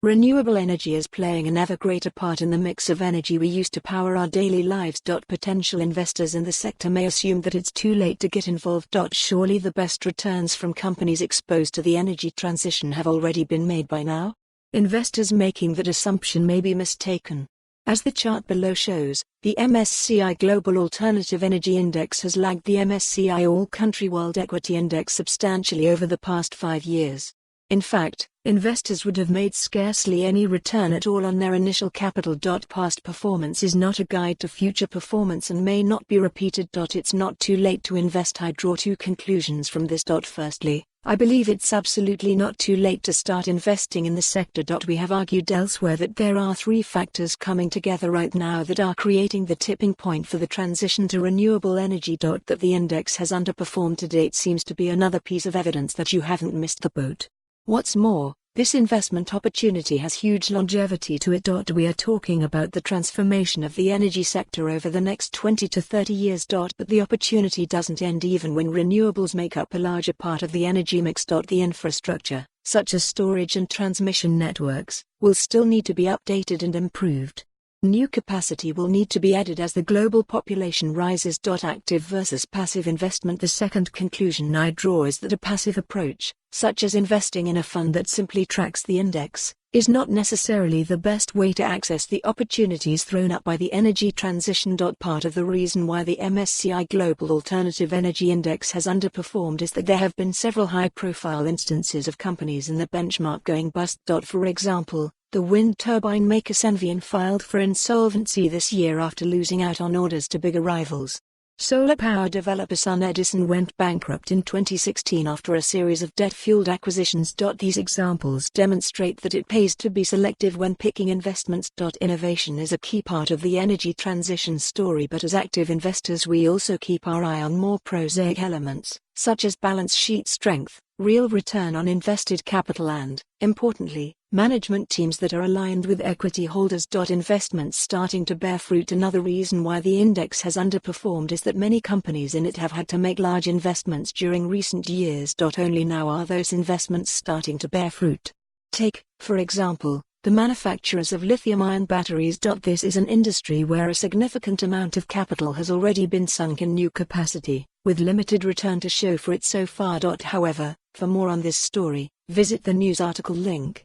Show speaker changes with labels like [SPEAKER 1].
[SPEAKER 1] Renewable energy is playing an ever greater part in the mix of energy we use to power our daily lives. Potential investors in the sector may assume that it's too late to get involved. Surely the best returns from companies exposed to the energy transition have already been made by now? Investors making that assumption may be mistaken. As the chart below shows, the MSCI Global Alternative Energy Index has lagged the MSCI All-Country World Equity Index substantially over the past 5 years. In fact, investors would have made scarcely any return at all on their initial capital.Past performance is not a guide to future performance and may not be repeated. It's not too late to invest. I draw 2 conclusions from this. Firstly, I believe it's absolutely not too late to start investing in the sector. We have argued elsewhere that there are 3 factors coming together right now that are creating the tipping point for the transition to renewable energy. That the index has underperformed to date seems to be another piece of evidence that you haven't missed the boat. What's more, this investment opportunity has huge longevity to it. We are talking about the transformation of the energy sector over the next 20 to 30 years. But the opportunity doesn't end even when renewables make up a larger part of the energy mix. The infrastructure, such as storage and transmission networks, will still need to be updated and improved. New capacity will need to be added as the global population rises. Active versus passive investment. The second conclusion I draw is that a passive approach, such as investing in a fund that simply tracks the index, is not necessarily the best way to access the opportunities thrown up by the energy transition. Part of the reason why the MSCI Global Alternative Energy Index has underperformed is that there have been several high-profile instances of companies in the benchmark going bust. For example, the wind turbine maker Senvion filed for insolvency this year after losing out on orders to bigger rivals. Solar power developer SunEdison went bankrupt in 2016 after a series of debt-fueled acquisitions. These examples demonstrate that it pays to be selective when picking investments. Innovation is a key part of the energy transition story, but as active investors we also keep our eye on more prosaic elements, such as balance sheet strength, real return on invested capital and, importantly, management teams that are aligned with equity holders. Investments starting to bear fruit. Another reason why the index has underperformed is that many companies in it have had to make large investments during recent years. Only now are those investments starting to bear fruit. Take, for example, the manufacturers of lithium-ion batteries. This is an industry where a significant amount of capital has already been sunk in new capacity, with limited return to show for it so far. However, for more on this story, visit the news article link.